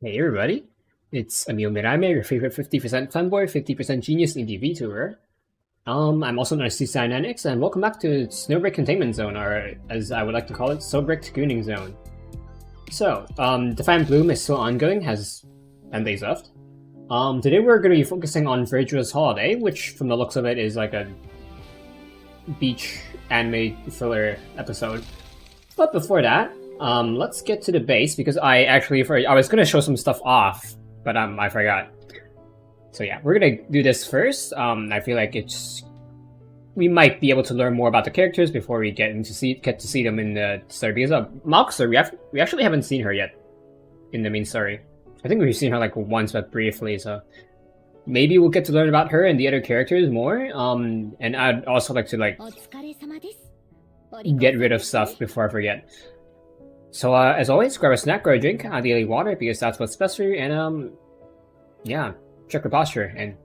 Hey everybody, it's Emil Mirame, your favorite 50% fanboy, 50% genius indie VTuber. I'm also known as C9X, and welcome back to Snowbreak Containment Zone, or as I would like to call it, Snowbreak Gooning Zone. So, Defiant Bloom is still ongoing, has 10 days left. Today we're going to be focusing on Virtuous Holiday, which from the looks of it is like a beach anime filler episode. But before that, let's get to the base because I was gonna show some stuff off, but I forgot. So yeah, we're gonna do this first. I feel like we might be able to learn more about the characters before we get to see them in the story. Because Moxer, we actually haven't seen her yet in the main story. I think we've seen her like once, but briefly. So maybe we'll get to learn about her and the other characters more. And I'd also like to get rid of stuff before I forget. So as always, grab a snack or a drink, ideally water, because that's what's best for you. And yeah, check your posture, and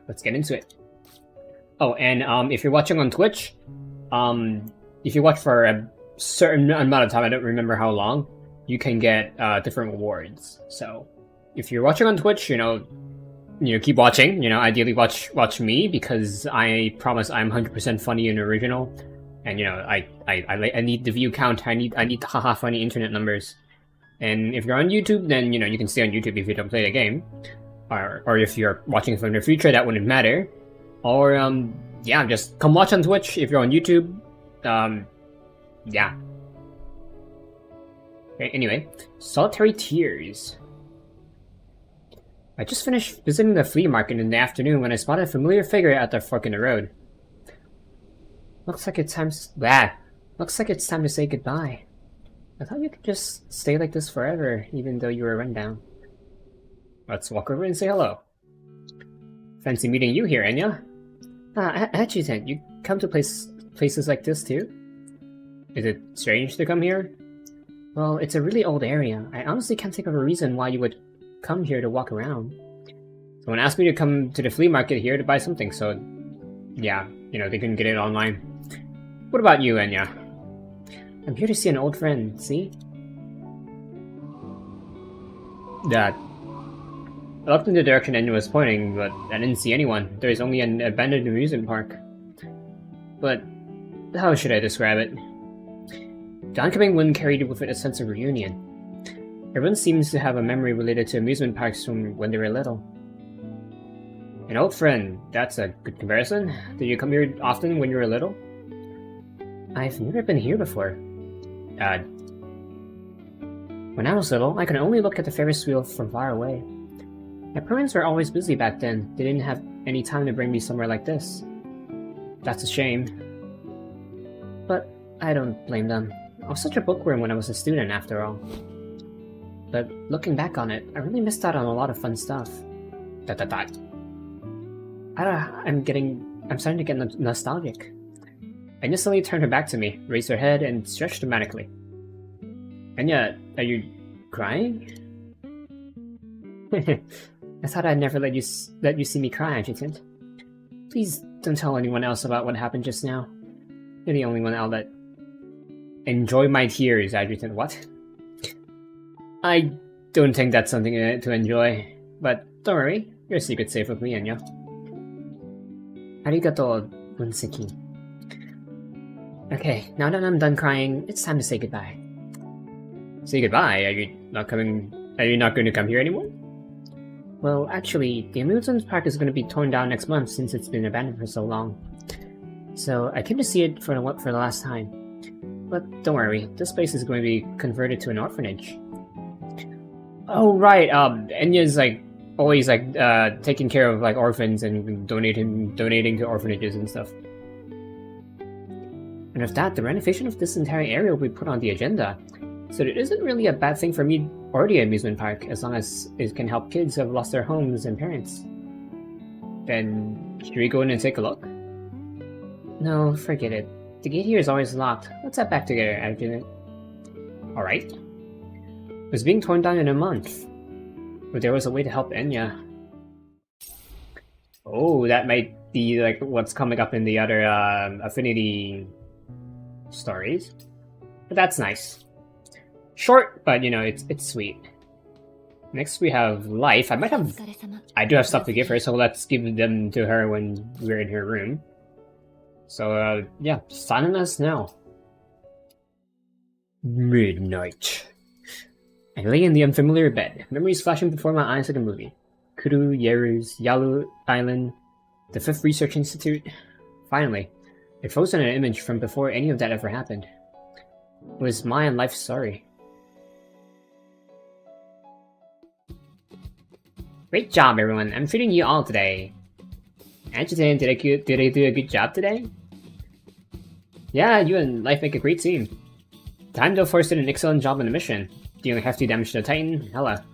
let's get into it. Oh, and if you're watching on Twitch, if you watch for a certain amount of time, I don't remember how long, you can get different rewards. So if you're watching on Twitch, keep watching. Ideally watch me, because I promise I'm 100% funny and original. And I need the view count. I need the haha funny internet numbers. And if you're on YouTube, then you can stay on YouTube if you don't play the game, or if you're watching from the future, that wouldn't matter. Or yeah, just come watch on Twitch if you're on YouTube. Yeah. Okay, anyway, Solitary Tears. I just finished visiting the flea market in the afternoon when I spotted a familiar figure at the fork in the road. Looks like it's time to say goodbye. I thought you could just stay like this forever, even though you were run down. Let's walk over and say hello. Fancy meeting you here, Enya. Adjutant, you come to places like this too? Is it strange to come here? Well, it's a really old area. I honestly can't think of a reason why you would come here to walk around. Someone asked me to come to the flea market here to buy something, so yeah, they couldn't get it online. What about you, Enya? I'm here to see an old friend, see? I looked in the direction Enya was pointing, but I didn't see anyone. There's only an abandoned amusement park. But how should I describe it? The oncoming wind carried with it a sense of reunion. Everyone seems to have a memory related to amusement parks from when they were little. An old friend, that's a good comparison. Did you come here often when you were little? I've never been here before. When I was little, I could only look at the Ferris wheel from far away. My parents were always busy back then. They didn't have any time to bring me somewhere like this. That's a shame. But I don't blame them. I was such a bookworm when I was a student, after all. But looking back on it, I really missed out on a lot of fun stuff. I'm starting to get nostalgic. Enya suddenly turned her back to me, raised her head, and stretched dramatically. Enya, are you crying? I thought I'd never let you see me cry, Adjutant. Please don't tell anyone else about what happened just now. You're the only one I'll let enjoy my tears, Adjutant. What? I don't think that's something to enjoy, but don't worry, your secret's safe with me, Enya. Arigato, Bunseki. Okay, now that I'm done crying, it's time to say goodbye. Say goodbye? Are you not going to come here anymore? Well, actually, the amusement park is going to be torn down next month since it's been abandoned for so long. So I came to see it for the last time. But don't worry, this place is going to be converted to an orphanage. Oh right, Enya's always taking care of orphans and donating to orphanages and stuff. And with that, the renovation of this entire area will be put on the agenda. So it isn't really a bad thing for me or the amusement park, as long as it can help kids who have lost their homes and parents. Then, should we go in and take a look? No, forget it. The gate here is always locked. Let's head back together, Adjutant. Alright. It's being torn down in a month. But there was a way to help Enya. Oh, that might be what's coming up in the other affinity stories. But that's nice. Short, but it's sweet. Next we have Lyfe. I do have stuff to give her, so let's give them to her when we're in her room. So, yeah, sign us now. Midnight. I lay in the unfamiliar bed, memories flashing before my eyes like a movie. Kuru, Yeru's, Yalu Island, the 5th Research Institute. Finally, it frozen an image from before any of that ever happened. It was my and Lyfe's story. Great job, everyone. I'm treating you all today. Adjutant, did I do a good job today? Yeah, you and Lyfe make a great team. The Heimdall Force did an excellent job on the mission, dealing hefty damage to the Titan, Hela.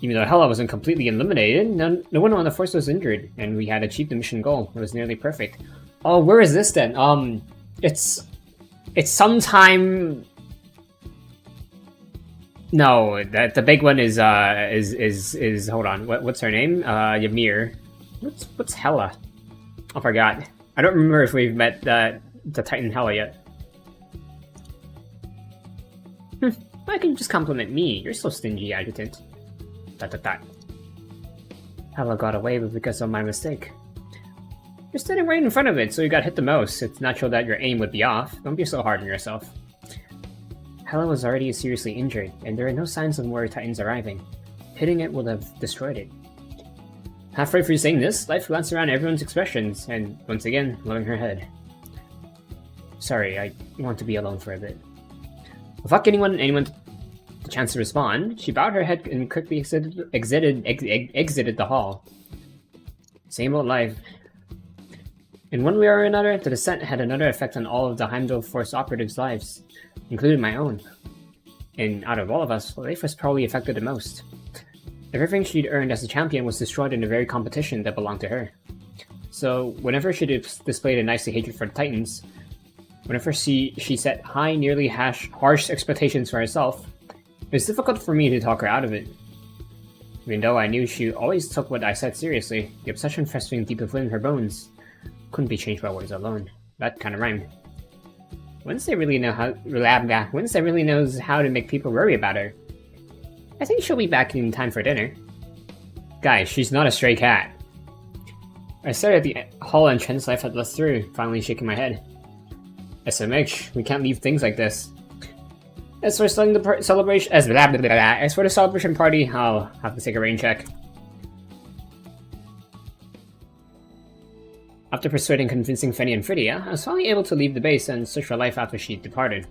Even though Hela wasn't completely eliminated, no one on the Force was injured, and we had achieved the mission goal. It was nearly perfect. Oh, where is this then? It's sometime. No, the big one is hold on. What's her name? Ymir. What's Hela? I forgot. I don't remember if we've met the Titan Hela yet. Why can you just compliment me? You're so stingy, Adjutant. ... Hela got away because of my mistake. You're standing right in front of it, so you got hit the most. It's natural that your aim would be off. Don't be so hard on yourself. Hela was already seriously injured, and there are no signs of more Titans arriving. Hitting it would have destroyed it. Halfway through saying this, Lyfe glanced around everyone's expressions, and once again, nodding her head. Sorry, I want to be alone for a bit. Without giving anyone the chance to respond, she bowed her head and quickly exited the hall. Same old Lyfe. In one way or another, the descent had another effect on all of the Heimdall Force operatives' lives, including my own. And out of all of us, Lyfe was probably affected the most. Everything she'd earned as a champion was destroyed in the very competition that belonged to her. So, whenever she displayed a nicely hatred for the Titans, whenever she set high, nearly harsh expectations for herself, it was difficult for me to talk her out of it. Even though I knew she always took what I said seriously, the obsession festering deep within her bones couldn't be changed by words alone. That kind of rhymed. Wednesday really knows how to make people worry about her. I think she'll be back in time for dinner. Guys, she's not a stray cat. I stared at the hall entrance Lyfe had left through, finally shaking my head. SMH, we can't leave things like this. As for the celebration, as for the celebration party, I'll have to take a rain check. After persuading convincing Fenny and Frydia, I was finally able to leave the base and search for Lyfe after she departed.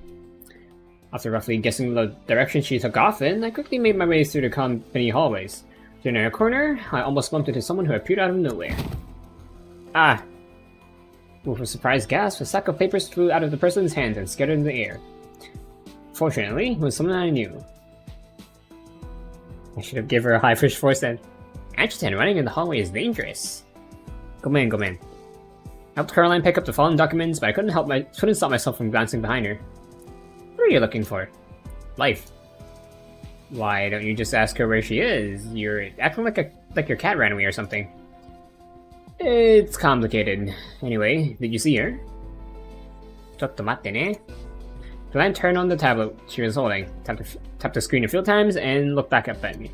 After roughly guessing the direction she took off in, I quickly made my way through the company hallways. Turning a corner, I almost bumped into someone who appeared out of nowhere. Ah! With a surprised gasp, a stack of papers flew out of the person's hands and scattered in the air. Fortunately, it was someone I knew. I should have given her a high fish force then. Adjutant, running in the hallway is dangerous. Come in. I helped Caroline pick up the fallen documents, but I couldn't stop myself from glancing behind her. What are you looking for? Lyfe. Why don't you just ask her where she is? You're acting like your cat ran away or something. It's complicated. Anyway, did you see her? Chotto matte ne. Caroline turned on the tablet she was holding, tapped the screen a few times, and looked back up at me.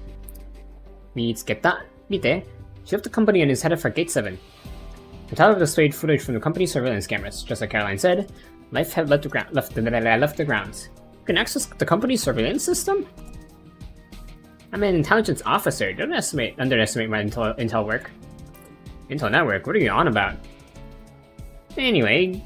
Mitsuketa. Mite. She left the company and is headed for Gate 7. The tablet displayed footage from the company's surveillance cameras. Just like Caroline said, Lyfe had left the grounds. You can access the company's surveillance system? I'm an intelligence officer. Don't underestimate my intel work. Intel network? What are you on about? Anyway,